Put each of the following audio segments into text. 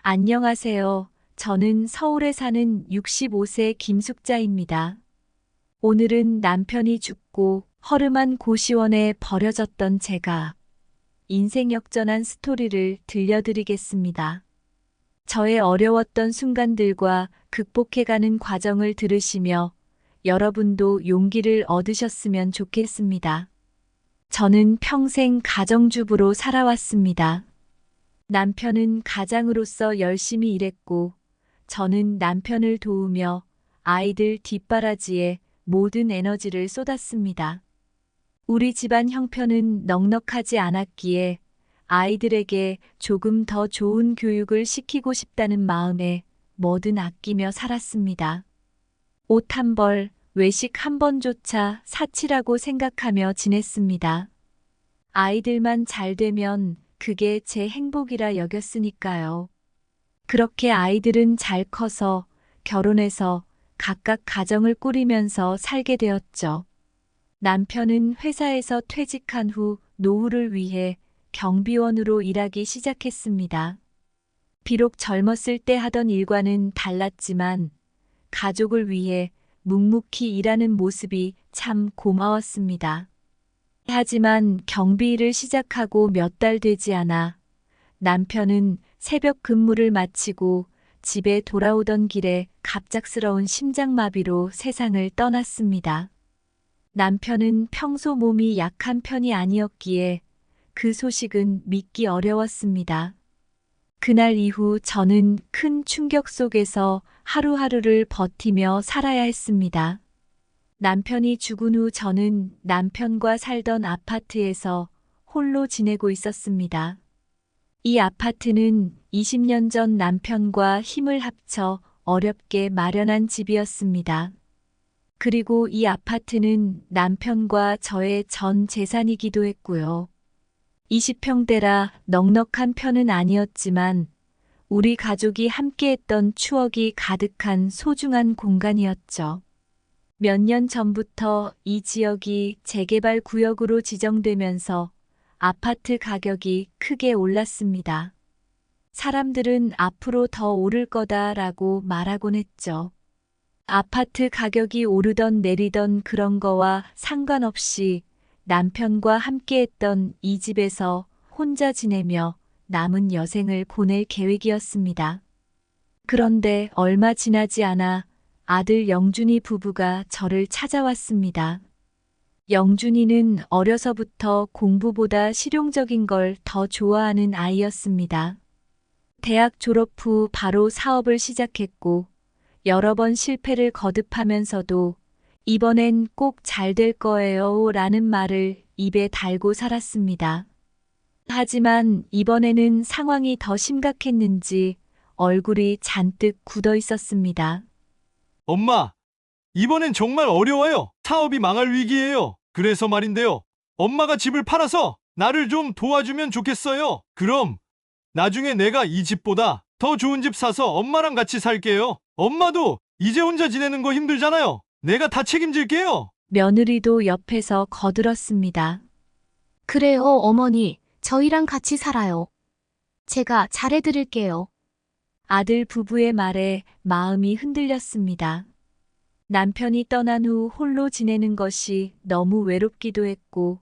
안녕하세요. 저는 서울에 사는 65세 김숙자입니다. 오늘은 남편이 죽고 허름한 고시원에 버려졌던 제가 인생 역전한 스토리를 들려드리겠습니다. 저의 어려웠던 순간들과 극복해가는 과정을 들으시며 여러분도 용기를 얻으셨으면 좋겠습니다. 저는 평생 가정주부로 살아왔습니다. 남편은 가장으로서 열심히 일했고, 저는 남편을 도우며 아이들 뒷바라지에 모든 에너지를 쏟았습니다. 우리 집안 형편은 넉넉하지 않았기에 아이들에게 조금 더 좋은 교육을 시키고 싶다는 마음에 뭐든 아끼며 살았습니다. 옷 한 벌, 외식 한 번조차 사치라고 생각하며 지냈습니다. 아이들만 잘 되면 그게 제 행복이라 여겼으니까요. 그렇게 아이들은 잘 커서 결혼해서 각각 가정을 꾸리면서 살게 되었죠. 남편은 회사에서 퇴직한 후 노후를 위해 경비원으로 일하기 시작했습니다. 비록 젊었을 때 하던 일과는 달랐지만 가족을 위해 묵묵히 일하는 모습이 참 고마웠습니다. 하지만 경비 일을 시작하고 몇 달 되지 않아 남편은 새벽 근무를 마치고 집에 돌아오던 길에 갑작스러운 심장마비로 세상을 떠났습니다. 남편은 평소 몸이 약한 편이 아니었기에 그 소식은 믿기 어려웠습니다. 그날 이후 저는 큰 충격 속에서 하루하루를 버티며 살아야 했습니다. 남편이 죽은 후 저는 남편과 살던 아파트에서 홀로 지내고 있었습니다. 이 아파트는 20년 전 남편과 힘을 합쳐 어렵게 마련한 집이었습니다. 그리고 이 아파트는 남편과 저의 전 재산이기도 했고요. 20평대라 넉넉한 편은 아니었지만 우리 가족이 함께했던 추억이 가득한 소중한 공간이었죠. 몇 년 전부터 이 지역이 재개발 구역으로 지정되면서 아파트 가격이 크게 올랐습니다. 사람들은 앞으로 더 오를 거다라고 말하곤 했죠. 아파트 가격이 오르던 내리던 그런 거와 상관없이 남편과 함께했던 이 집에서 혼자 지내며 남은 여생을 보낼 계획이었습니다. 그런데 얼마 지나지 않아 아들 영준이 부부가 저를 찾아왔습니다. 영준이는 어려서부터 공부보다 실용적인 걸 더 좋아하는 아이였습니다. 대학 졸업 후 바로 사업을 시작했고 여러 번 실패를 거듭하면서도 이번엔 꼭 잘 될 거예요 라는 말을 입에 달고 살았습니다. 하지만 이번에는 상황이 더 심각했는지 얼굴이 잔뜩 굳어 있었습니다. 엄마, 이번엔 정말 어려워요. 사업이 망할 위기예요. 그래서 말인데요. 엄마가 집을 팔아서 나를 좀 도와주면 좋겠어요. 그럼 나중에 내가 이 집보다 더 좋은 집 사서 엄마랑 같이 살게요. 엄마도 이제 혼자 지내는 거 힘들잖아요. 내가 다 책임질게요. 며느리도 옆에서 거들었습니다. 그래요, 어머니. 저희랑 같이 살아요. 제가 잘해드릴게요. 아들 부부의 말에 마음이 흔들렸습니다. 남편이 떠난 후 홀로 지내는 것이 너무 외롭기도 했고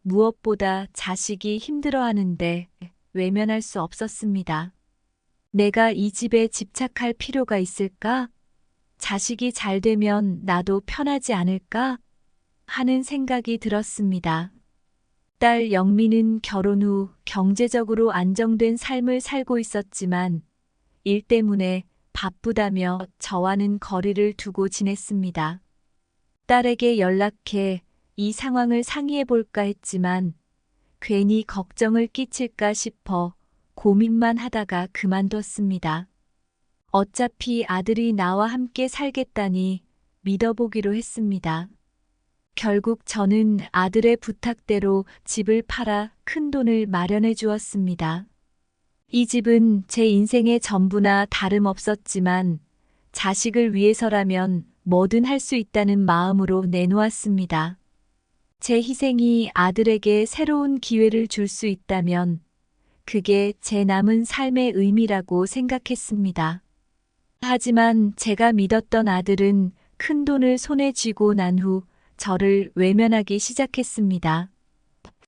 무엇보다 자식이 힘들어하는데 외면할 수 없었습니다. 내가 이 집에 집착할 필요가 있을까? 자식이 잘 되면 나도 편하지 않을까? 하는 생각이 들었습니다. 딸 영미는 결혼 후 경제적으로 안정된 삶을 살고 있었지만 일 때문에 바쁘다며 저와는 거리를 두고 지냈습니다. 딸에게 연락해 이 상황을 상의해 볼까 했지만 괜히 걱정을 끼칠까 싶어 고민만 하다가 그만뒀습니다. 어차피 아들이 나와 함께 살겠다니 믿어보기로 했습니다. 결국 저는 아들의 부탁대로 집을 팔아 큰 돈을 마련해 주었습니다. 이 집은 제 인생의 전부나 다름없었지만 자식을 위해서라면 뭐든 할 수 있다는 마음으로 내놓았습니다. 제 희생이 아들에게 새로운 기회를 줄 수 있다면 그게 제 남은 삶의 의미라고 생각했습니다. 하지만 제가 믿었던 아들은 큰 돈을 손에 쥐고 난 후 저를 외면하기 시작했습니다.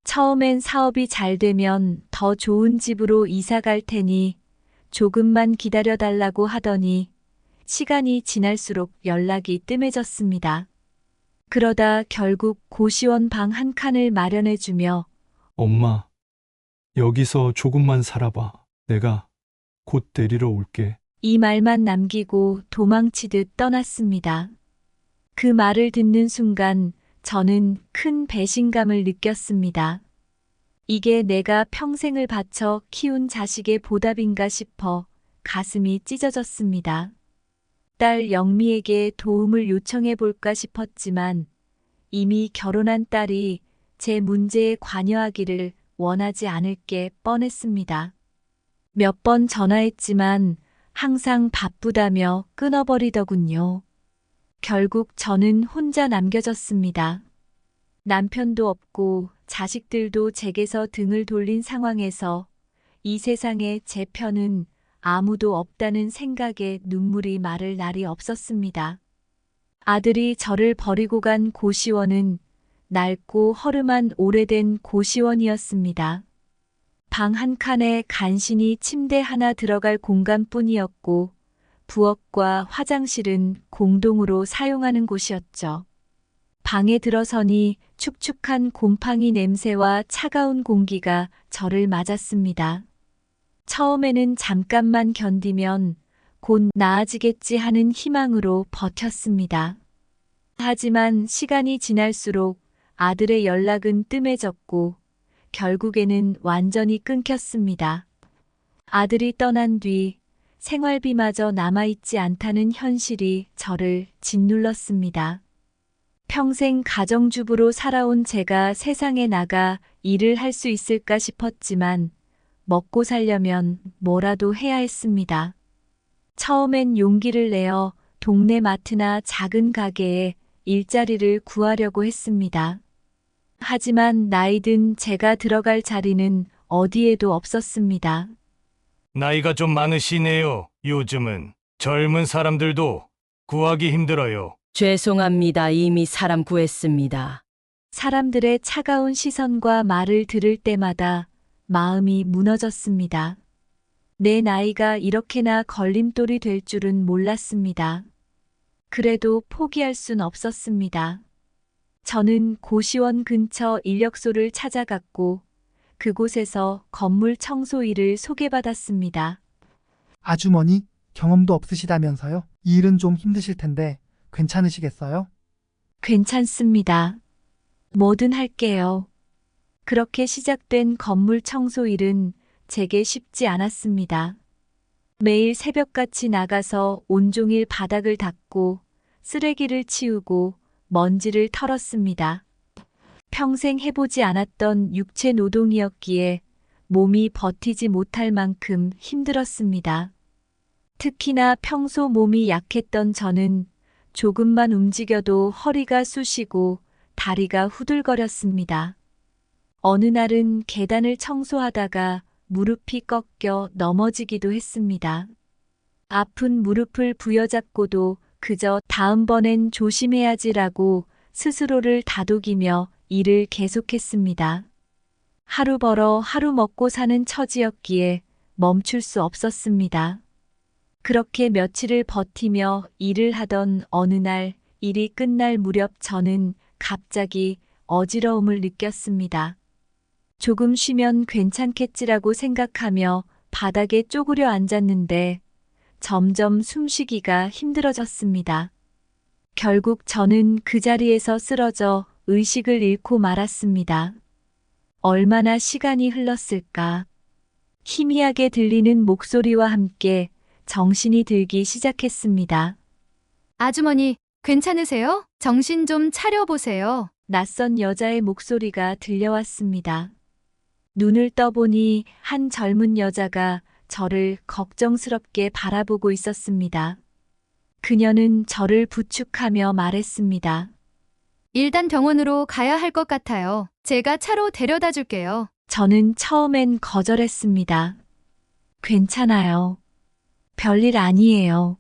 처음엔 사업이 잘 되면 더 좋은 집으로 이사 갈 테니 조금만 기다려 달라고 하더니 시간이 지날수록 연락이 뜸해졌습니다. 그러다 결국 고시원 방 한 칸을 마련해주며 엄마, 여기서 조금만 살아봐. 내가 곧 데리러 올게. 이 말만 남기고 도망치듯 떠났습니다. 그 말을 듣는 순간 저는 큰 배신감을 느꼈습니다. 이게 내가 평생을 바쳐 키운 자식의 보답인가 싶어 가슴이 찢어졌습니다. 딸 영미에게 도움을 요청해 볼까 싶었지만 이미 결혼한 딸이 제 문제에 관여하기를 원하지 않을 게 뻔했습니다. 몇 번 전화했지만 항상 바쁘다며 끊어버리더군요. 결국 저는 혼자 남겨졌습니다. 남편도 없고 자식들도 제게서 등을 돌린 상황에서 이 세상에 제 편은 아무도 없다는 생각에 눈물이 마를 날이 없었습니다. 아들이 저를 버리고 간 고시원은 낡고 허름한 오래된 고시원이었습니다. 방 한 칸에 간신히 침대 하나 들어갈 공간뿐이었고 부엌과 화장실은 공동으로 사용하는 곳이었죠. 방에 들어서니 축축한 곰팡이 냄새와 차가운 공기가 저를 맞았습니다. 처음에는 잠깐만 견디면 곧 나아지겠지 하는 희망으로 버텼습니다. 하지만 시간이 지날수록 아들의 연락은 뜸해졌고 결국에는 완전히 끊겼습니다. 아들이 떠난 뒤 생활비마저 남아있지 않다는 현실이 저를 짓눌렀습니다. 평생 가정주부로 살아온 제가 세상에 나가 일을 할 수 있을까 싶었지만 먹고 살려면 뭐라도 해야 했습니다. 처음엔 용기를 내어 동네 마트나 작은 가게에 일자리를 구하려고 했습니다. 하지만 나이 든 제가 들어갈 자리는 어디에도 없었습니다. 나이가 좀 많으시네요. 요즘은 젊은 사람들도 구하기 힘들어요. 죄송합니다. 이미 사람 구했습니다. 사람들의 차가운 시선과 말을 들을 때마다 마음이 무너졌습니다. 내 나이가 이렇게나 걸림돌이 될 줄은 몰랐습니다. 그래도 포기할 순 없었습니다. 저는 고시원 근처 인력소를 찾아갔고 그곳에서 건물 청소 일을 소개받았습니다. 아주머니, 경험도 없으시다면서요? 이 일은 좀 힘드실 텐데 괜찮으시겠어요? 괜찮습니다. 뭐든 할게요. 그렇게 시작된 건물 청소 일은 제게 쉽지 않았습니다. 매일 새벽같이 나가서 온종일 바닥을 닦고 쓰레기를 치우고 먼지를 털었습니다. 평생 해보지 않았던 육체 노동이었기에 몸이 버티지 못할 만큼 힘들었습니다. 특히나 평소 몸이 약했던 저는 조금만 움직여도 허리가 쑤시고 다리가 후들거렸습니다. 어느 날은 계단을 청소하다가 무릎이 꺾여 넘어지기도 했습니다. 아픈 무릎을 부여잡고도 그저 다음번엔 조심해야지라고 스스로를 다독이며 일을 계속했습니다. 하루 벌어 하루 먹고 사는 처지였기에 멈출 수 없었습니다. 그렇게 며칠을 버티며 일을 하던 어느 날 일이 끝날 무렵 저는 갑자기 어지러움을 느꼈습니다. 조금 쉬면 괜찮겠지라고 생각하며 바닥에 쪼그려 앉았는데 점점 숨쉬기가 힘들어졌습니다. 결국 저는 그 자리에서 쓰러져 의식을 잃고 말았습니다. 얼마나 시간이 흘렀을까. 희미하게 들리는 목소리와 함께 정신이 들기 시작했습니다. 아주머니, 괜찮으세요? 정신 좀 차려보세요. 낯선 여자의 목소리가 들려왔습니다. 눈을 떠보니 한 젊은 여자가 저를 걱정스럽게 바라보고 있었습니다. 그녀는 저를 부축하며 말했습니다. 일단 병원으로 가야 할 것 같아요. 제가 차로 데려다 줄게요. 저는 처음엔 거절했습니다. 괜찮아요. 별일 아니에요.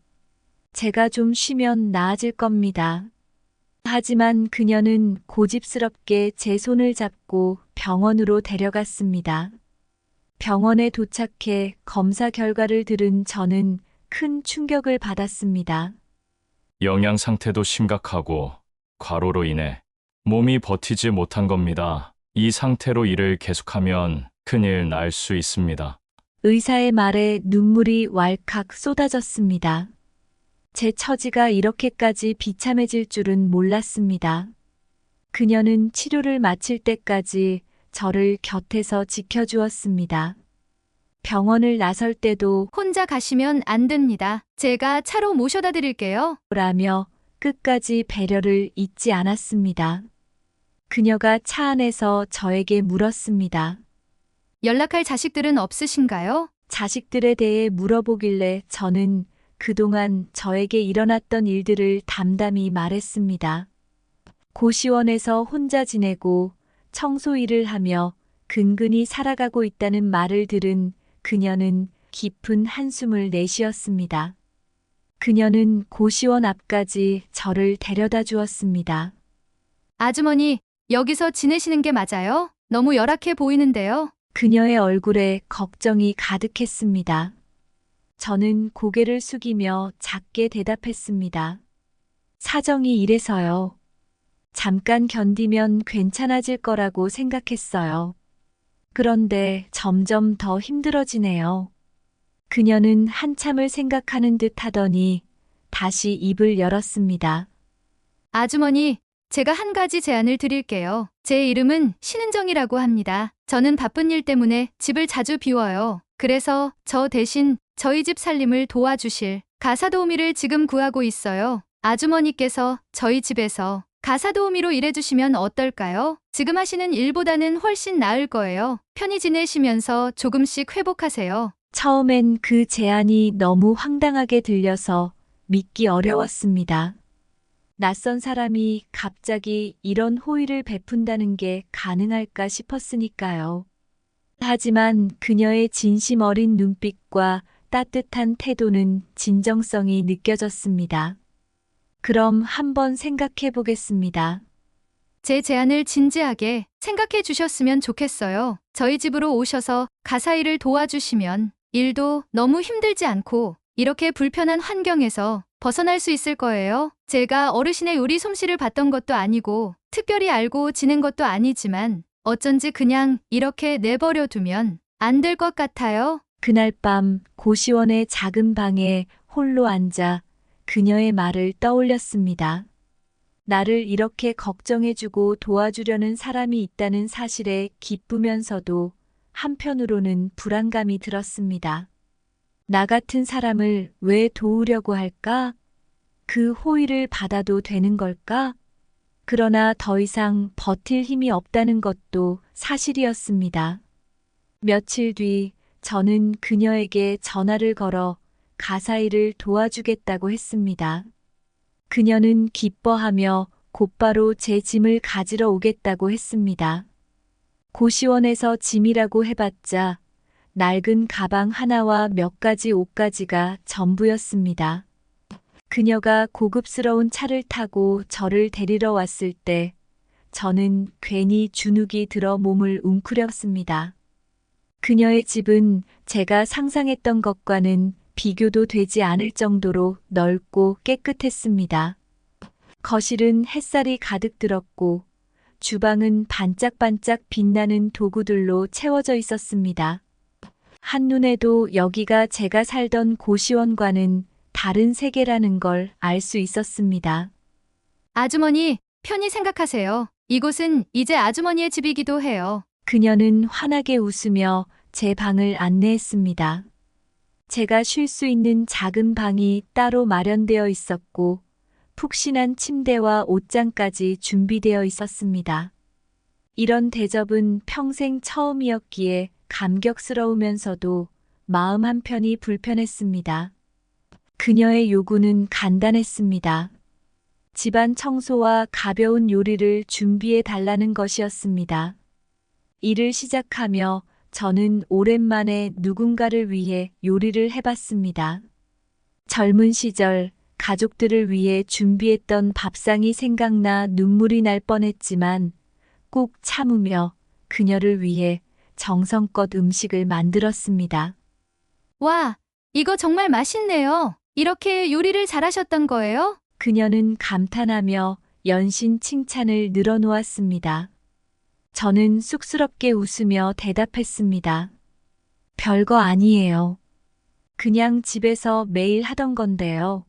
제가 좀 쉬면 나아질 겁니다. 하지만 그녀는 고집스럽게 제 손을 잡고 병원으로 데려갔습니다. 병원에 도착해 검사 결과를 들은 저는 큰 충격을 받았습니다. 영양 상태도 심각하고 과로로 인해 몸이 버티지 못한 겁니다. 이 상태로 일을 계속하면 큰일 날 수 있습니다. 의사의 말에 눈물이 왈칵 쏟아졌습니다. 제 처지가 이렇게까지 비참해질 줄은 몰랐습니다. 그녀는 치료를 마칠 때까지 저를 곁에서 지켜주었습니다. 병원을 나설 때도 혼자 가시면 안 됩니다. 제가 차로 모셔다 드릴게요. 라며 끝까지 배려를 잊지 않았습니다. 그녀가 차 안에서 저에게 물었습니다. 연락할 자식들은 없으신가요? 자식들에 대해 물어보길래 저는 그동안 저에게 일어났던 일들을 담담히 말했습니다. 고시원에서 혼자 지내고 청소 일을 하며 근근히 살아가고 있다는 말을 들은 그녀는 깊은 한숨을 내쉬었습니다. 그녀는 고시원 앞까지 저를 데려다 주었습니다. 아주머니, 여기서 지내시는 게 맞아요? 너무 열악해 보이는데요. 그녀의 얼굴에 걱정이 가득했습니다. 저는 고개를 숙이며 작게 대답했습니다. 사정이 이래서요. 잠깐 견디면 괜찮아질 거라고 생각했어요. 그런데 점점 더 힘들어지네요. 그녀는 한참을 생각하는 듯 하더니 다시 입을 열었습니다. 아주머니, 제가 한 가지 제안을 드릴게요. 제 이름은 신은정이라고 합니다. 저는 바쁜 일 때문에 집을 자주 비워요. 그래서 저 대신 저희 집 살림을 도와주실 가사도우미를 지금 구하고 있어요. 아주머니께서 저희 집에서 가사도우미로 일해주시면 어떨까요? 지금 하시는 일보다는 훨씬 나을 거예요. 편히 지내시면서 조금씩 회복하세요. 처음엔 그 제안이 너무 황당하게 들려서 믿기 어려웠습니다. 낯선 사람이 갑자기 이런 호의를 베푼다는 게 가능할까 싶었으니까요. 하지만 그녀의 진심 어린 눈빛과 따뜻한 태도는 진정성이 느껴졌습니다. 그럼 한번 생각해 보겠습니다. 제 제안을 진지하게 생각해 주셨으면 좋겠어요. 저희 집으로 오셔서 가사 일을 도와주시면 일도 너무 힘들지 않고 이렇게 불편한 환경에서 벗어날 수 있을 거예요. 제가 어르신의 요리 솜씨를 봤던 것도 아니고 특별히 알고 지낸 것도 아니지만 어쩐지 그냥 이렇게 내버려 두면 안 될 것 같아요. 그날 밤 고시원의 작은 방에 홀로 앉아 그녀의 말을 떠올렸습니다. 나를 이렇게 걱정해주고 도와주려는 사람이 있다는 사실에 기쁘면서도 한편으로는 불안감이 들었습니다. 나 같은 사람을 왜 도우려고 할까? 그 호의를 받아도 되는 걸까? 그러나 더 이상 버틸 힘이 없다는 것도 사실이었습니다. 며칠 뒤 저는 그녀에게 전화를 걸어 가사 일을 도와주겠다고 했습니다. 그녀는 기뻐하며 곧바로 제 짐을 가지러 오겠다고 했습니다. 고시원에서 짐이라고 해봤자 낡은 가방 하나와 몇 가지 옷가지가 전부였습니다. 그녀가 고급스러운 차를 타고 저를 데리러 왔을 때 저는 괜히 주눅이 들어 몸을 웅크렸습니다. 그녀의 집은 제가 상상했던 것과는 비교도 되지 않을 정도로 넓고 깨끗했습니다. 거실은 햇살이 가득 들었고 주방은 반짝반짝 빛나는 도구들로 채워져 있었습니다. 한눈에도 여기가 제가 살던 고시원과는 다른 세계라는 걸 알 수 있었습니다. 아주머니, 편히 생각하세요. 이곳은 이제 아주머니의 집이기도 해요. 그녀는 환하게 웃으며 제 방을 안내했습니다. 제가 쉴 수 있는 작은 방이 따로 마련되어 있었고 푹신한 침대와 옷장까지 준비되어 있었습니다. 이런 대접은 평생 처음이었기에 감격스러우면서도 마음 한편이 불편했습니다. 그녀의 요구는 간단했습니다. 집안 청소와 가벼운 요리를 준비해 달라는 것이었습니다. 일을 시작하며 저는 오랜만에 누군가를 위해 요리를 해봤습니다. 젊은 시절 가족들을 위해 준비했던 밥상이 생각나 눈물이 날 뻔했지만 꾹 참으며 그녀를 위해 정성껏 음식을 만들었습니다. 와, 이거 정말 맛있네요. 이렇게 요리를 잘하셨던 거예요? 그녀는 감탄하며 연신 칭찬을 늘어놓았습니다. 저는 쑥스럽게 웃으며 대답했습니다. 별거 아니에요. 그냥 집에서 매일 하던 건데요.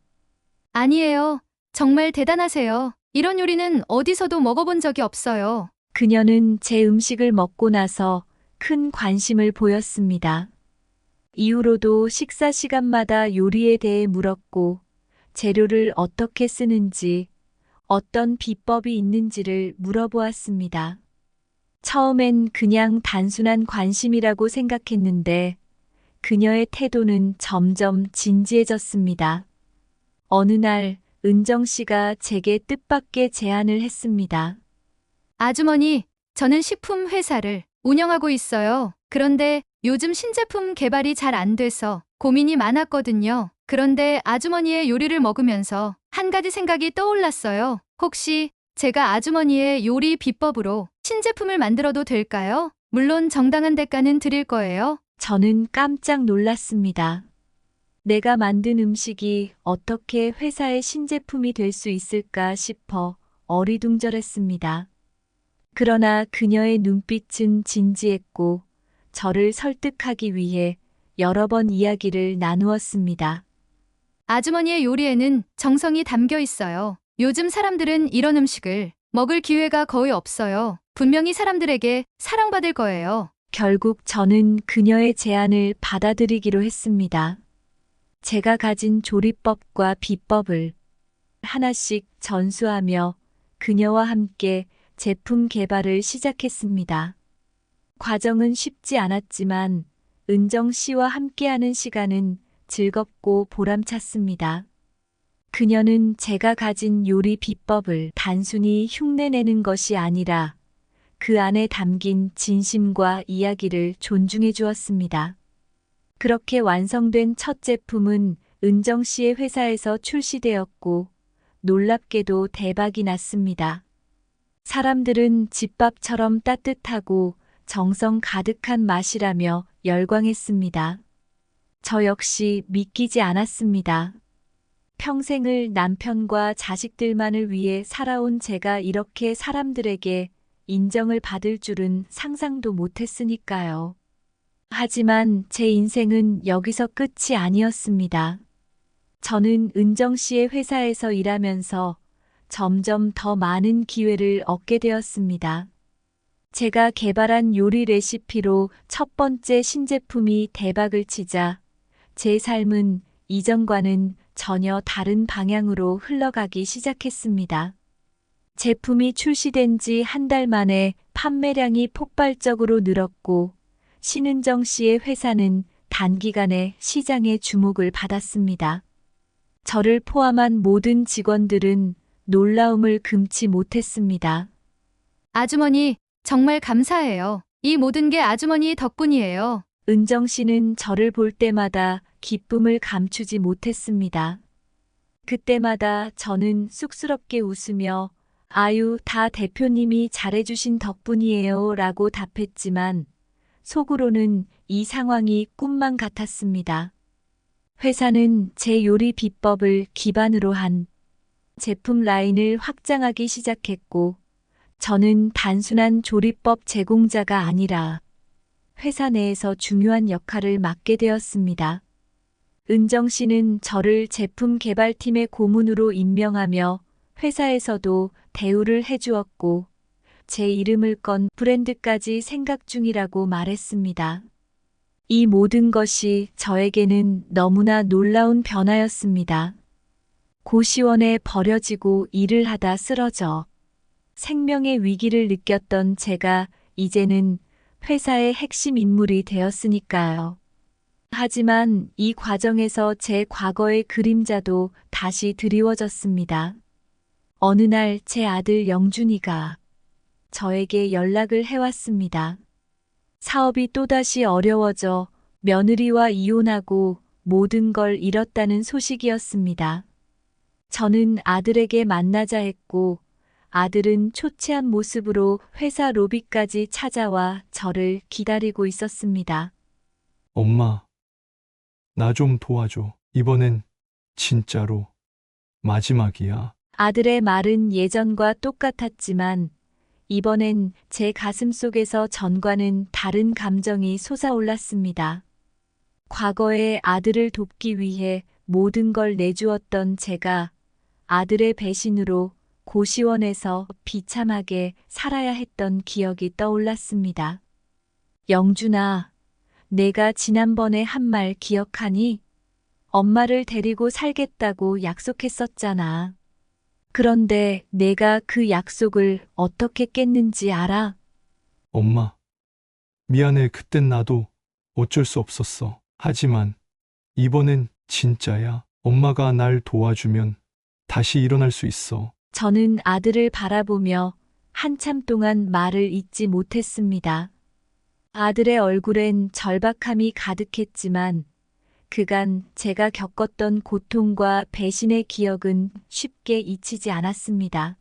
아니에요. 정말 대단하세요. 이런 요리는 어디서도 먹어본 적이 없어요. 그녀는 제 음식을 먹고 나서 큰 관심을 보였습니다. 이후로도 식사 시간마다 요리에 대해 물었고, 재료를 어떻게 쓰는지, 어떤 비법이 있는지를 물어보았습니다. 처음엔 그냥 단순한 관심이라고 생각했는데, 그녀의 태도는 점점 진지해졌습니다. 어느 날, 은정 씨가 제게 뜻밖의 제안을 했습니다. 아주머니, 저는 식품 회사를 운영하고 있어요. 그런데 요즘 신제품 개발이 잘 안 돼서 고민이 많았거든요. 그런데 아주머니의 요리를 먹으면서 한 가지 생각이 떠올랐어요. 혹시 제가 아주머니의 요리 비법으로 신제품을 만들어도 될까요? 물론 정당한 대가는 드릴 거예요. 저는 깜짝 놀랐습니다. 내가 만든 음식이 어떻게 회사의 신제품이 될 수 있을까 싶어 어리둥절했습니다. 그러나 그녀의 눈빛은 진지했고 저를 설득하기 위해 여러 번 이야기를 나누었습니다. 아주머니의 요리에는 정성이 담겨 있어요. 요즘 사람들은 이런 음식을 먹을 기회가 거의 없어요. 분명히 사람들에게 사랑받을 거예요. 결국 저는 그녀의 제안을 받아들이기로 했습니다. 제가 가진 조리법과 비법을 하나씩 전수하며 그녀와 함께 제품 개발을 시작했습니다. 과정은 쉽지 않았지만 은정 씨와 함께하는 시간은 즐겁고 보람찼습니다. 그녀는 제가 가진 요리 비법을 단순히 흉내내는 것이 아니라 그 안에 담긴 진심과 이야기를 존중해 주었습니다. 그렇게 완성된 첫 제품은 은정 씨의 회사에서 출시되었고 놀랍게도 대박이 났습니다. 사람들은 집밥처럼 따뜻하고 정성 가득한 맛이라며 열광했습니다. 저 역시 믿기지 않았습니다. 평생을 남편과 자식들만을 위해 살아온 제가 이렇게 사람들에게 인정을 받을 줄은 상상도 못했으니까요. 하지만 제 인생은 여기서 끝이 아니었습니다. 저는 은정 씨의 회사에서 일하면서 점점 더 많은 기회를 얻게 되었습니다. 제가 개발한 요리 레시피로 첫 번째 신제품이 대박을 치자 제 삶은 이전과는 전혀 다른 방향으로 흘러가기 시작했습니다. 제품이 출시된 지 한 달 만에 판매량이 폭발적으로 늘었고 신은정 씨의 회사는 단기간에 시장의 주목을 받았습니다. 저를 포함한 모든 직원들은 놀라움을 금치 못했습니다. 아주머니, 정말 감사해요. 이 모든 게 아주머니 덕분이에요. 은정 씨는 저를 볼 때마다 기쁨을 감추지 못했습니다. 그때마다 저는 쑥스럽게 웃으며 아유, 다 대표님이 잘해주신 덕분이에요 라고 답했지만 속으로는 이 상황이 꿈만 같았습니다. 회사는 제 요리 비법을 기반으로 한 제품 라인을 확장하기 시작했고 저는 단순한 조리법 제공자가 아니라 회사 내에서 중요한 역할을 맡게 되었습니다. 은정 씨는 저를 제품 개발팀의 고문으로 임명하며 회사에서도 대우를 해주었고 제 이름을 건 브랜드까지 생각 중이라고 말했습니다. 이 모든 것이 저에게는 너무나 놀라운 변화였습니다. 고시원에 버려지고 일을 하다 쓰러져 생명의 위기를 느꼈던 제가 이제는 회사의 핵심 인물이 되었으니까요. 하지만 이 과정에서 제 과거의 그림자도 다시 드리워졌습니다. 어느 날 제 아들 영준이가 저에게 연락을 해왔습니다. 사업이 또다시 어려워져 며느리와 이혼하고 모든 걸 잃었다는 소식이었습니다. 저는 아들에게 만나자 했고 아들은 초췌한 모습으로 회사 로비까지 찾아와 저를 기다리고 있었습니다. 엄마, 나 좀 도와줘. 이번엔 진짜로 마지막이야. 아들의 말은 예전과 똑같았지만 이번엔 제 가슴 속에서 전과는 다른 감정이 솟아올랐습니다. 과거에 아들을 돕기 위해 모든 걸 내주었던 제가 아들의 배신으로 고시원에서 비참하게 살아야 했던 기억이 떠올랐습니다. 영준아, 내가 지난번에 한 말 기억하니? 엄마를 데리고 살겠다고 약속했었잖아. 그런데 내가 그 약속을 어떻게 깼는지 알아? 엄마, 미안해. 그땐 나도 어쩔 수 없었어. 하지만 이번엔 진짜야. 엄마가 날 도와주면 다시 일어날 수 있어. 저는 아들을 바라보며 한참 동안 말을 잇지 못했습니다. 아들의 얼굴엔 절박함이 가득했지만 그간 제가 겪었던 고통과 배신의 기억은 쉽게 잊히지 않았습니다.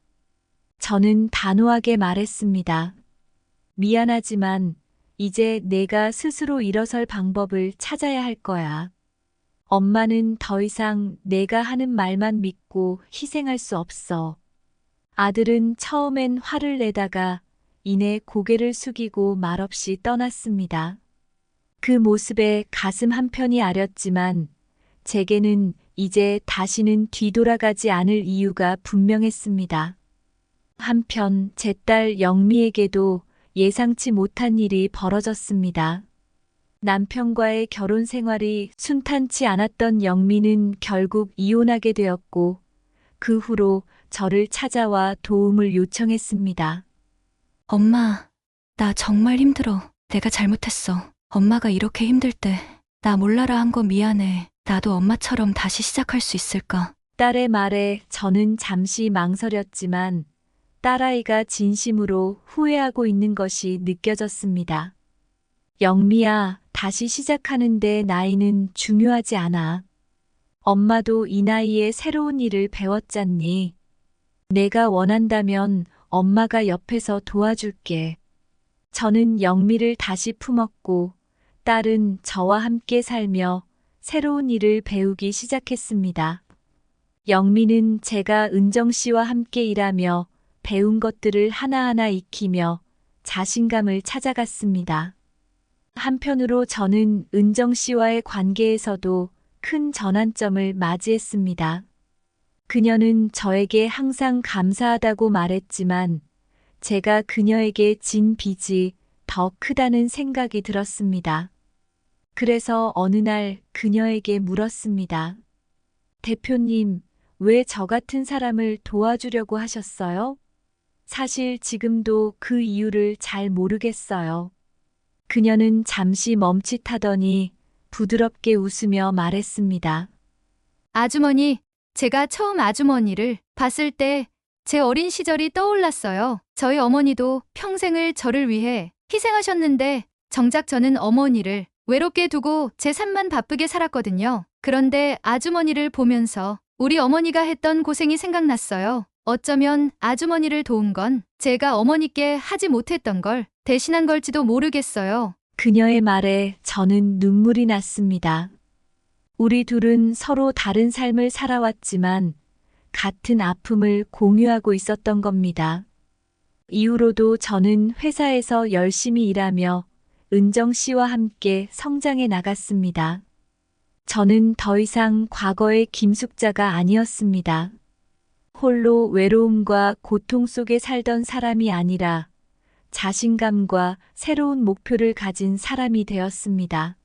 저는 단호하게 말했습니다. 미안하지만 이제 내가 스스로 일어설 방법을 찾아야 할 거야. 엄마는 더 이상 내가 하는 말만 믿고 희생할 수 없어. 아들은 처음엔 화를 내다가 이내 고개를 숙이고 말없이 떠났습니다. 그 모습에 가슴 한편이 아렸지만 제게는 이제 다시는 뒤돌아가지 않을 이유가 분명했습니다. 한편 제 딸 영미에게도 예상치 못한 일이 벌어졌습니다. 남편과의 결혼 생활이 순탄치 않았던 영미는 결국 이혼하게 되었고 그 후로 저를 찾아와 도움을 요청했습니다. 엄마, 나 정말 힘들어. 내가 잘못했어. 엄마가 이렇게 힘들 때 나 몰라라 한 거 미안해. 나도 엄마처럼 다시 시작할 수 있을까? 딸의 말에 저는 잠시 망설였지만 딸아이가 진심으로 후회하고 있는 것이 느껴졌습니다. 영미야, 다시 시작하는데 나이는 중요하지 않아. 엄마도 이 나이에 새로운 일을 배웠잖니. 내가 원한다면 엄마가 옆에서 도와줄게. 저는 영미를 다시 품었고 딸은 저와 함께 살며 새로운 일을 배우기 시작했습니다. 영미는 제가 은정 씨와 함께 일하며 배운 것들을 하나하나 익히며 자신감을 찾아갔습니다. 한편으로 저는 은정 씨와의 관계에서도 큰 전환점을 맞이했습니다. 그녀는 저에게 항상 감사하다고 말했지만 제가 그녀에게 진 빚이 더 크다는 생각이 들었습니다. 그래서 어느 날 그녀에게 물었습니다. 대표님, 왜 저 같은 사람을 도와주려고 하셨어요? 사실 지금도 그 이유를 잘 모르겠어요. 그녀는 잠시 멈칫하더니 부드럽게 웃으며 말했습니다. 아주머니, 제가 처음 아주머니를 봤을 때 제 어린 시절이 떠올랐어요. 저희 어머니도 평생을 저를 위해 희생하셨는데 정작 저는 어머니를 외롭게 두고 제 삶만 바쁘게 살았거든요. 그런데 아주머니를 보면서 우리 어머니가 했던 고생이 생각났어요. 어쩌면 아주머니를 도운 건 제가 어머니께 하지 못했던 걸 대신한 걸지도 모르겠어요. 그녀의 말에 저는 눈물이 났습니다. 우리 둘은 서로 다른 삶을 살아왔지만 같은 아픔을 공유하고 있었던 겁니다. 이후로도 저는 회사에서 열심히 일하며 은정 씨와 함께 성장해 나갔습니다. 저는 더 이상 과거의 김숙자가 아니었습니다. 홀로 외로움과 고통 속에 살던 사람이 아니라 자신감과 새로운 목표를 가진 사람이 되었습니다.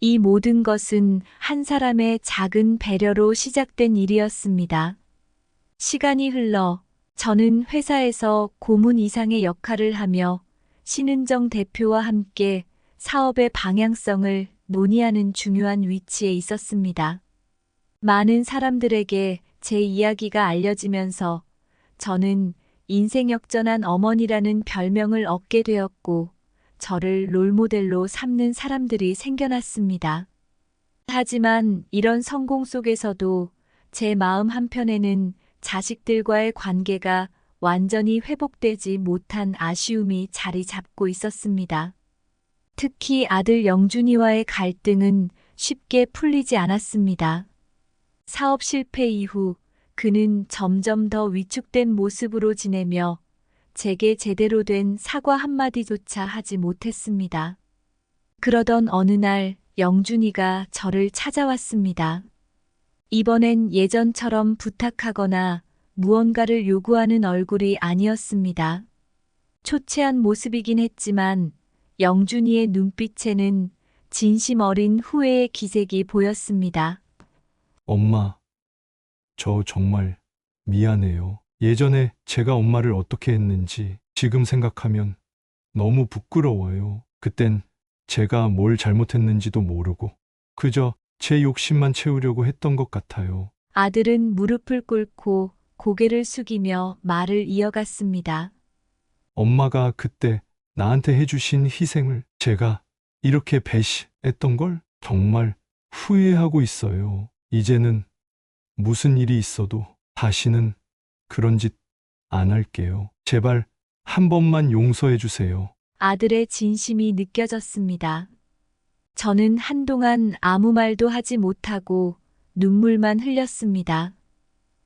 이 모든 것은 한 사람의 작은 배려로 시작된 일이었습니다. 시간이 흘러 저는 회사에서 고문 이상의 역할을 하며 신은정 대표와 함께 사업의 방향성을 논의하는 중요한 위치에 있었습니다. 많은 사람들에게 제 이야기가 알려지면서 저는 인생 역전한 어머니라는 별명을 얻게 되었고 저를 롤모델로 삼는 사람들이 생겨났습니다. 하지만 이런 성공 속에서도 제 마음 한편에는 자식들과의 관계가 완전히 회복되지 못한 아쉬움이 자리 잡고 있었습니다. 특히 아들 영준이와의 갈등은 쉽게 풀리지 않았습니다. 사업 실패 이후 그는 점점 더 위축된 모습으로 지내며 제게 제대로 된 사과 한마디조차 하지 못했습니다. 그러던 어느 날 영준이가 저를 찾아왔습니다. 이번엔 예전처럼 부탁하거나 무언가를 요구하는 얼굴이 아니었습니다. 초췌한 모습이긴 했지만 영준이의 눈빛에는 진심 어린 후회의 기색이 보였습니다. 엄마, 저 정말 미안해요. 예전에 제가 엄마를 어떻게 했는지 지금 생각하면 너무 부끄러워요. 그땐 제가 뭘 잘못했는지도 모르고 그저 제 욕심만 채우려고 했던 것 같아요. 아들은 무릎을 꿇고 고개를 숙이며 말을 이어갔습니다. 엄마가 그때 나한테 해주신 희생을 제가 이렇게 배신했던 걸 정말 후회하고 있어요. 이제는 무슨 일이 있어도 다시는 그런 짓 안 할게요. 제발 한 번만 용서해 주세요. 아들의 진심이 느껴졌습니다. 저는 한동안 아무 말도 하지 못하고 눈물만 흘렸습니다.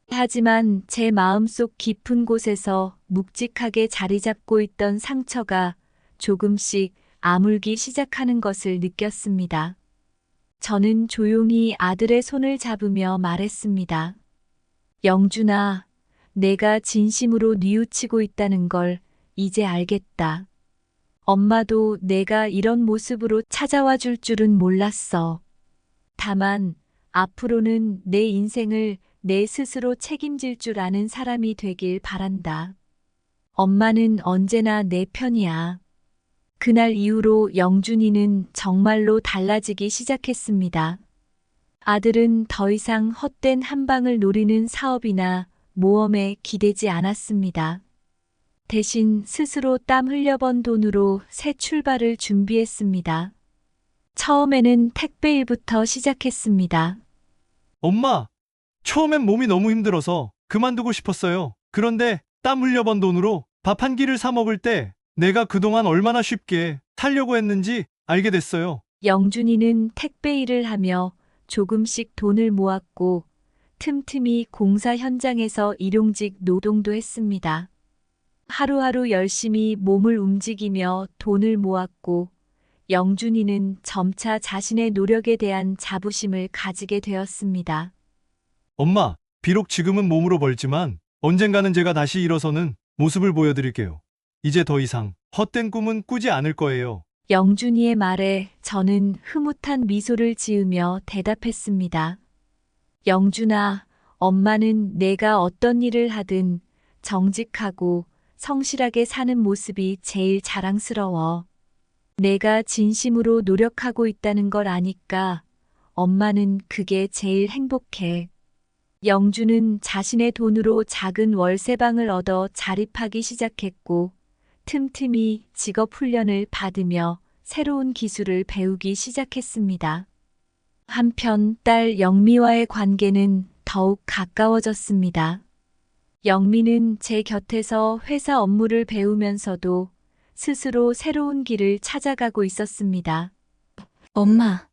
하지만 제 마음속 깊은 곳에서 묵직하게 자리 잡고 있던 상처가 조금씩 아물기 시작하는 것을 느꼈습니다. 저는 조용히 아들의 손을 잡으며 말했습니다. 영준아, 내가 진심으로 뉘우치고 있다는 걸 이제 알겠다. 엄마도 내가 이런 모습으로 찾아와 줄 줄은 몰랐어. 다만 앞으로는 내 인생을 내 스스로 책임질 줄 아는 사람이 되길 바란다. 엄마는 언제나 내 편이야. 그날 이후로 영준이는 정말로 달라지기 시작했습니다. 아들은 더 이상 헛된 한방을 노리는 사업이나 모험에 기대지 않았습니다. 대신 스스로 땀 흘려번 돈으로 새 출발을 준비했습니다. 처음에는 택배일부터 시작했습니다. 엄마, 처음엔 몸이 너무 힘들어서 그만두고 싶었어요. 그런데 땀 흘려번 돈으로 밥 한 끼를 사 먹을 때 내가 그동안 얼마나 쉽게 살려고 했는지 알게 됐어요. 영준이는 택배 일을 하며 조금씩 돈을 모았고 틈틈이 공사 현장에서 일용직 노동도 했습니다. 하루하루 열심히 몸을 움직이며 돈을 모았고 영준이는 점차 자신의 노력에 대한 자부심을 가지게 되었습니다. 엄마, 비록 지금은 몸으로 벌지만 언젠가는 제가 다시 일어서는 모습을 보여드릴게요. 이제 더 이상 헛된 꿈은 꾸지 않을 거예요. 영준이의 말에 저는 흐뭇한 미소를 지으며 대답했습니다. 영준아, 엄마는 내가 어떤 일을 하든 정직하고 성실하게 사는 모습이 제일 자랑스러워. 내가 진심으로 노력하고 있다는 걸 아니까 엄마는 그게 제일 행복해. 영준은 자신의 돈으로 작은 월세방을 얻어 자립하기 시작했고 틈틈이 직업 훈련을 받으며 새로운 기술을 배우기 시작했습니다. 한편 딸 영미와의 관계는 더욱 가까워졌습니다. 영미는 제 곁에서 회사 업무를 배우면서도 스스로 새로운 길을 찾아가고 있었습니다. 엄마,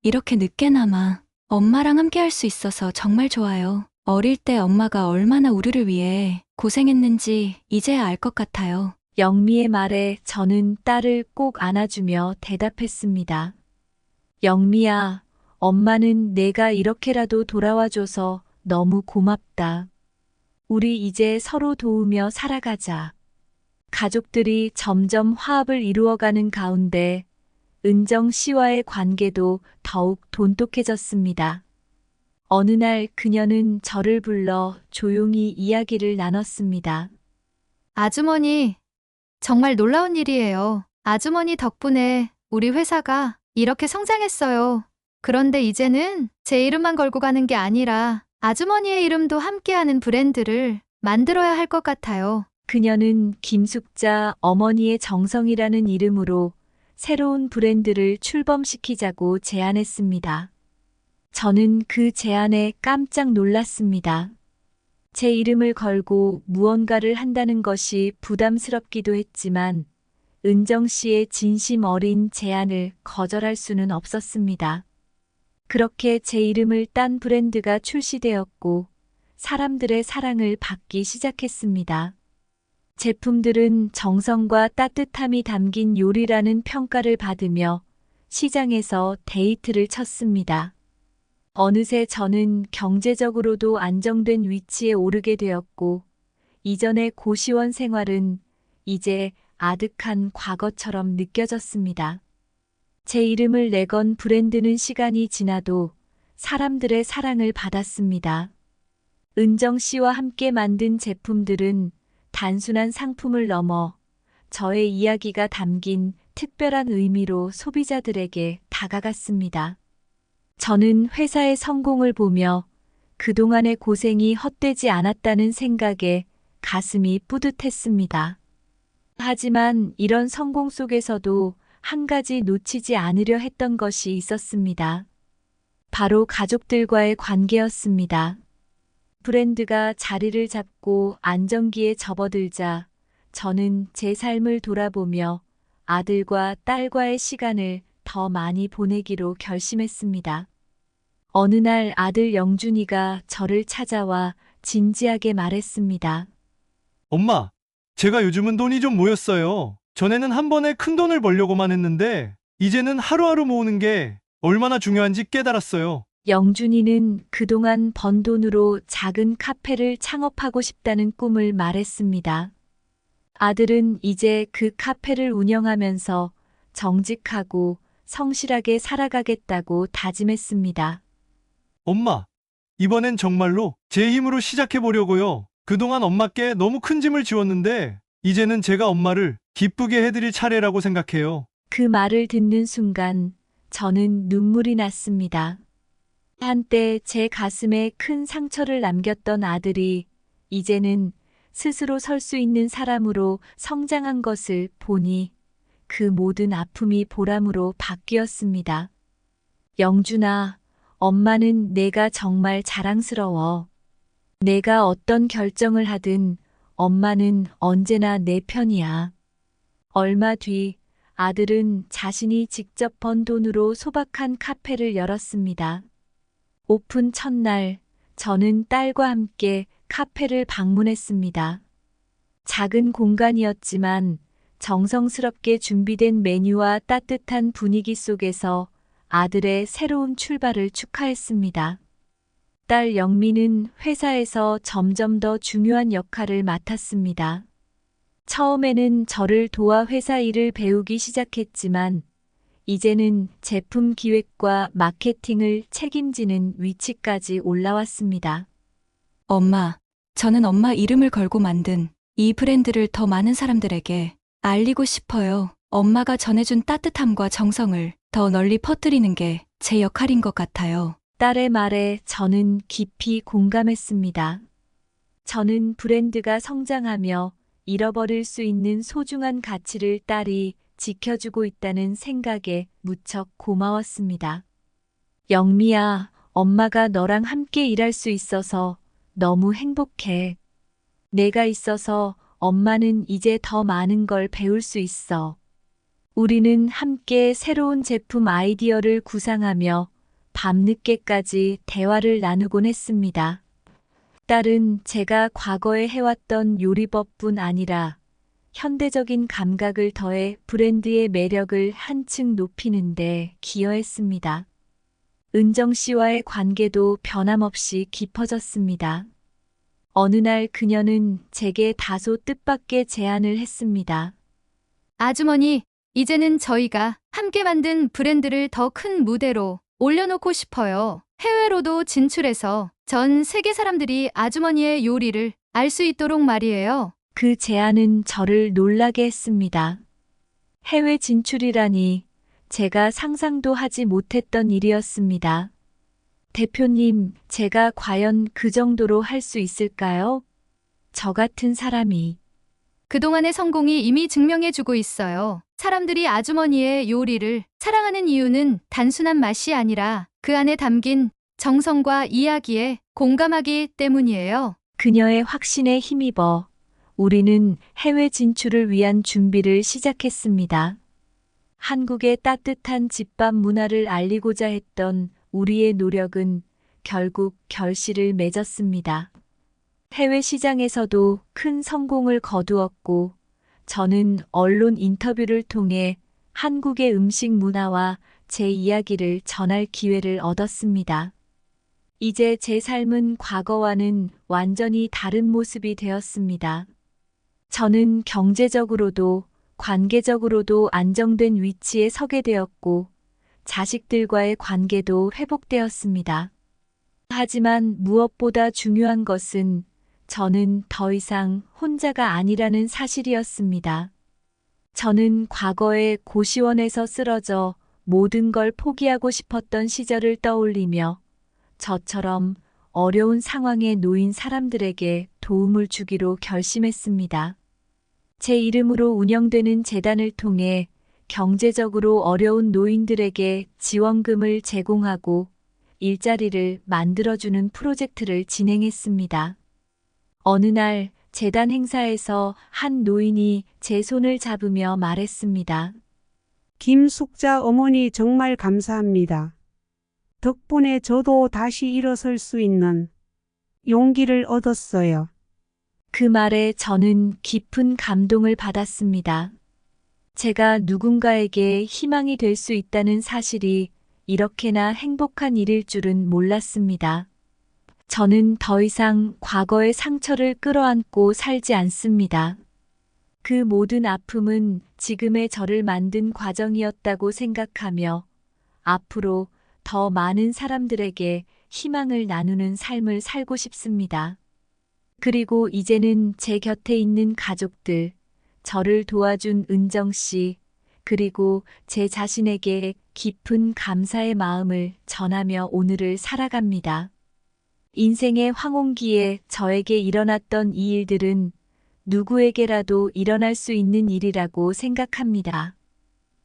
이렇게 늦게나마 엄마랑 함께 할 수 있어서 정말 좋아요. 어릴 때 엄마가 얼마나 우리를 위해 고생했는지 이제야 알 것 같아요. 영미의 말에 저는 딸을 꼭 안아주며 대답했습니다. 영미야, 엄마는 내가 이렇게라도 돌아와줘서 너무 고맙다. 우리 이제 서로 도우며 살아가자. 가족들이 점점 화합을 이루어가는 가운데 은정 씨와의 관계도 더욱 돈독해졌습니다. 어느 날 그녀는 저를 불러 조용히 이야기를 나눴습니다. 아주머니, 정말 놀라운 일이에요. 아주머니 덕분에 우리 회사가 이렇게 성장했어요. 그런데 이제는 제 이름만 걸고 가는 게 아니라 아주머니의 이름도 함께하는 브랜드를 만들어야 할 것 같아요. 그녀는 김숙자 어머니의 정성이라는 이름으로 새로운 브랜드를 출범시키자고 제안했습니다. 저는 그 제안에 깜짝 놀랐습니다. 제 이름을 걸고 무언가를 한다는 것이 부담스럽기도 했지만 은정 씨의 진심 어린 제안을 거절할 수는 없었습니다. 그렇게 제 이름을 딴 브랜드가 출시되었고 사람들의 사랑을 받기 시작했습니다. 제품들은 정성과 따뜻함이 담긴 요리라는 평가를 받으며 시장에서 데이트를 쳤습니다. 어느새 저는 경제적으로도 안정된 위치에 오르게 되었고 이전의 고시원 생활은 이제 아득한 과거처럼 느껴졌습니다. 제 이름을 내건 브랜드는 시간이 지나도 사람들의 사랑을 받았습니다. 은정 씨와 함께 만든 제품들은 단순한 상품을 넘어 저의 이야기가 담긴 특별한 의미로 소비자들에게 다가갔습니다. 저는 회사의 성공을 보며 그동안의 고생이 헛되지 않았다는 생각에 가슴이 뿌듯했습니다. 하지만 이런 성공 속에서도 한 가지 놓치지 않으려 했던 것이 있었습니다. 바로 가족들과의 관계였습니다. 브랜드가 자리를 잡고 안정기에 접어들자 저는 제 삶을 돌아보며 아들과 딸과의 시간을 더 많이 보내기로 결심했습니다. 어느 날 아들 영준이가 저를 찾아와 진지하게 말했습니다. 엄마, 제가 요즘은 돈이 좀 모였어요. 전에는 한 번에 큰 돈을 벌려고만 했는데 이제는 하루하루 모으는 게 얼마나 중요한지 깨달았어요. 영준이는 그동안 번 돈으로 작은 카페를 창업하고 싶다는 꿈을 말했습니다. 아들은 이제 그 카페를 운영하면서 정직하고 성실하게 살아가겠다고 다짐했습니다. 엄마, 이번엔 정말로 제 힘으로 시작해 보려고요. 그동안 엄마께 너무 큰 짐을 지웠는데 이제는 제가 엄마를 기쁘게 해드릴 차례라고 생각해요. 그 말을 듣는 순간 저는 눈물이 났습니다. 한때 제 가슴에 큰 상처를 남겼던 아들이 이제는 스스로 설 수 있는 사람으로 성장한 것을 보니 그 모든 아픔이 보람으로 바뀌었습니다. 영준아, 엄마는 내가 정말 자랑스러워. 내가 어떤 결정을 하든 엄마는 언제나 내 편이야. 얼마 뒤 아들은 자신이 직접 번 돈으로 소박한 카페를 열었습니다. 오픈 첫날 저는 딸과 함께 카페를 방문했습니다. 작은 공간이었지만 정성스럽게 준비된 메뉴와 따뜻한 분위기 속에서 아들의 새로운 출발을 축하했습니다. 딸 영미는 회사에서 점점 더 중요한 역할을 맡았습니다. 처음에는 저를 도와 회사 일을 배우기 시작했지만 이제는 제품 기획과 마케팅을 책임지는 위치까지 올라왔습니다. 엄마, 저는 엄마 이름을 걸고 만든 이 브랜드를 더 많은 사람들에게 알리고 싶어요. 엄마가 전해준 따뜻함과 정성을 더 널리 퍼뜨리는 게 제 역할인 것 같아요. 딸의 말에 저는 깊이 공감했습니다. 저는 브랜드가 성장하며 잃어버릴 수 있는 소중한 가치를 딸이 지켜주고 있다는 생각에 무척 고마웠습니다. 영미야, 엄마가 너랑 함께 일할 수 있어서 너무 행복해. 내가 있어서 엄마는 이제 더 많은 걸 배울 수 있어. 우리는 함께 새로운 제품 아이디어를 구상하며 밤늦게까지 대화를 나누곤 했습니다. 딸은 제가 과거에 해왔던 요리법뿐 아니라 현대적인 감각을 더해 브랜드의 매력을 한층 높이는데 기여했습니다. 은정 씨와의 관계도 변함없이 깊어졌습니다. 어느 날 그녀는 제게 다소 뜻밖의 제안을 했습니다. 아주머니, 이제는 저희가 함께 만든 브랜드를 더 큰 무대로 올려놓고 싶어요. 해외로도 진출해서 전 세계 사람들이 아주머니의 요리를 알 수 있도록 말이에요. 그 제안은 저를 놀라게 했습니다. 해외 진출이라니 제가 상상도 하지 못했던 일이었습니다. 대표님, 제가 과연 그 정도로 할 수 있을까요? 저 같은 사람이. 그동안의 성공이 이미 증명해주고 있어요. 사람들이 아주머니의 요리를 사랑하는 이유는 단순한 맛이 아니라 그 안에 담긴 정성과 이야기에 공감하기 때문이에요. 그녀의 확신에 힘입어 우리는 해외 진출을 위한 준비를 시작했습니다. 한국의 따뜻한 집밥 문화를 알리고자 했던 우리의 노력은 결국 결실을 맺었습니다. 해외 시장에서도 큰 성공을 거두었고, 저는 언론 인터뷰를 통해 한국의 음식 문화와 제 이야기를 전할 기회를 얻었습니다. 이제 제 삶은 과거와는 완전히 다른 모습이 되었습니다. 저는 경제적으로도 관계적으로도 안정된 위치에 서게 되었고, 자식들과의 관계도 회복되었습니다. 하지만 무엇보다 중요한 것은 저는 더 이상 혼자가 아니라는 사실이었습니다. 저는 과거의 고시원에서 쓰러져 모든 걸 포기하고 싶었던 시절을 떠올리며 저처럼 어려운 상황에 놓인 사람들에게 도움을 주기로 결심했습니다. 제 이름으로 운영되는 재단을 통해 경제적으로 어려운 노인들에게 지원금을 제공하고 일자리를 만들어주는 프로젝트를 진행했습니다. 어느 날 재단 행사에서 한 노인이 제 손을 잡으며 말했습니다. 김숙자 어머니 정말 감사합니다. 덕분에 저도 다시 일어설 수 있는 용기를 얻었어요. 그 말에 저는 깊은 감동을 받았습니다. 제가 누군가에게 희망이 될 수 있다는 사실이 이렇게나 행복한 일일 줄은 몰랐습니다. 저는 더 이상 과거의 상처를 끌어안고 살지 않습니다. 그 모든 아픔은 지금의 저를 만든 과정이었다고 생각하며 앞으로 더 많은 사람들에게 희망을 나누는 삶을 살고 싶습니다. 그리고 이제는 제 곁에 있는 가족들, 저를 도와준 은정 씨, 그리고 제 자신에게 깊은 감사의 마음을 전하며 오늘을 살아갑니다. 인생의 황혼기에 저에게 일어났던 이 일들은 누구에게라도 일어날 수 있는 일이라고 생각합니다.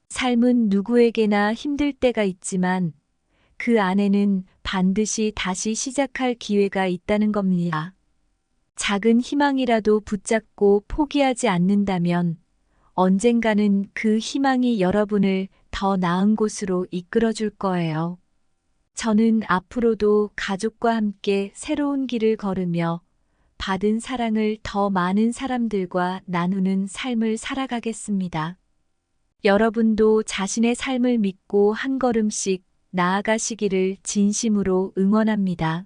삶은 누구에게나 힘들 때가 있지만 그 안에는 반드시 다시 시작할 기회가 있다는 겁니다. 작은 희망이라도 붙잡고 포기하지 않는다면 언젠가는 그 희망이 여러분을 더 나은 곳으로 이끌어 줄 거예요. 저는 앞으로도 가족과 함께 새로운 길을 걸으며 받은 사랑을 더 많은 사람들과 나누는 삶을 살아가겠습니다. 여러분도 자신의 삶을 믿고 한 걸음씩 나아가시기를 진심으로 응원합니다.